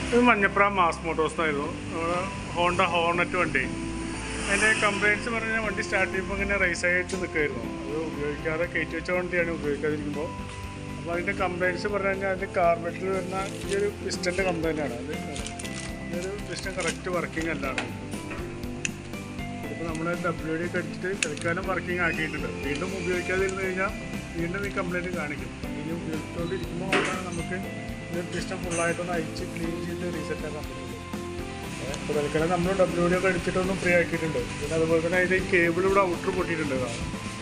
ഇത് Manjapra mass മോട്ടോഴ്സായിരുന്നു, Honda Hornet വണ്ടി. അതിൻ്റെ കംപ്ലയിൻറ്റ്സ് പറഞ്ഞാൽ വണ്ടി സ്റ്റാർട്ട് ചെയ്യുമ്പോൾ ഇങ്ങനെ റൈസായിട്ട് നിൽക്കുമായിരുന്നു. അത് ഉപയോഗിക്കാതെ കയറ്റി വെച്ച വണ്ടിയാണ് ഉപയോഗിക്കാതിരിക്കുമ്പോൾ. അപ്പോൾ അതിൻ്റെ കംപ്ലയിൻറ്റ്സ് പറഞ്ഞു കഴിഞ്ഞാൽ അതിൻ്റെ കാർബറ്റിൽ വരുന്ന ഈ ഒരു പിസ്റ്റൻ്റെ കംപ്ലയിൻ്റാണ്. അത് ഈ ഒരു പിസ്റ്റൻ കറക്റ്റ് വർക്കിംഗ് അല്ലാണ്. ഇപ്പോൾ നമ്മൾ WD ഒക്കെ അടിച്ചിട്ട് തൽക്കാലം വർക്കിംഗ് ആക്കിയിട്ടുണ്ട്. വീണ്ടും ഉപയോഗിക്കാതിരുന്നു കഴിഞ്ഞാൽ വീണ്ടും ഈ കംപ്ലയിൻറ്റ് കാണിക്കും. ഇനി ഉപയോഗിച്ചുകൊണ്ടിരിക്കുമ്പോൾ മാത്രമാണ് നമുക്ക് ഇത് പിസ്റ്റൻ ഫുള്ളായിട്ടൊന്ന് അയച്ച് ക്ലീൻ ചെയ്ത് റീസെറ്റ് ആക്കാൻ പറ്റുള്ളൂ. ഇപ്പോൾ തൽക്കാലം നമ്മൾ WD ഒക്കെ അടിച്ചിട്ടൊന്ന് ഫ്രീ ആക്കിയിട്ടുണ്ട്. പിന്നെ അതുപോലെ തന്നെ അതിൻ്റെ ഈ കേബിൾ ഇവിടെ ഔട്ടർ പൊട്ടിയിട്ടുണ്ട്.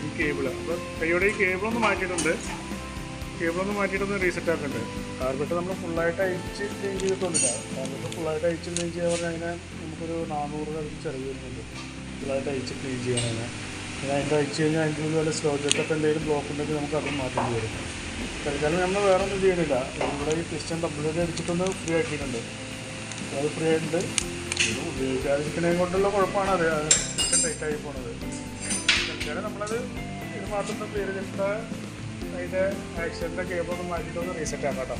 ഈ കേബിൾ അപ്പോൾ കൈയോടെ ഈ കേബിളൊന്ന് മാറ്റിയിട്ടുണ്ട്. കേബിളൊന്ന് മാറ്റിയിട്ടൊന്ന് റീസെറ്റ് ആക്കുന്നുണ്ട്. കാർബറ്റ് നമ്മൾ ഫുള്ളായിട്ട് അയച്ച് ക്ലീൻ ചെയ്തിട്ടൊന്നുമില്ല. കാർബറ്റ് ഫുള്ളായിട്ട് അയച്ച് ക്ലീൻ ചെയ്യാൻ പറഞ്ഞാൽ അതിനെ നമുക്കൊരു 400 രൂപ ചിലവ് വരുന്നുണ്ട്. ഫുള്ളായിട്ട് അയച്ച് ക്ലീൻ ചെയ്യാനാണ്. പിന്നെ അതിൻ്റെ അയച്ച് കഴിഞ്ഞാൽ അതിൻ്റെ ഉള്ളിൽ വല്ല സ്ലോ ജെറ്റൊക്കെ എന്തെങ്കിലും ബ്ലോക്ക് ഉണ്ടെങ്കിൽ നമുക്ക് അതും മാറ്റേണ്ടി വരും. തൽക്കാലം നമ്മൾ വേറെ ഒന്നും ചെയ്യണില്ല. ഇവിടെ ഈ പിസ്റ്റൻ WD അടിച്ചിട്ടൊന്ന് ഫ്രീ ആക്കിയിട്ടുണ്ട്. അത് ഫ്രീ ആയിട്ടുണ്ട്. ഇത് ഉപയോഗിക്കാതിരിക്കണേ കൊണ്ടുള്ള കുഴപ്പമാണ് അത് പിസ്റ്റൻ ടൈറ്റായി പോണത്. തൽക്കാലം നമ്മളത് ഇത് മാത്രം പേര് അതിൻ്റെ ആക്സിഡൻറ്റിൻ്റെ കേബിളൊന്ന് മാറ്റിയിട്ടൊന്ന് റീസെറ്റ് ആക്കാം കേട്ടോ.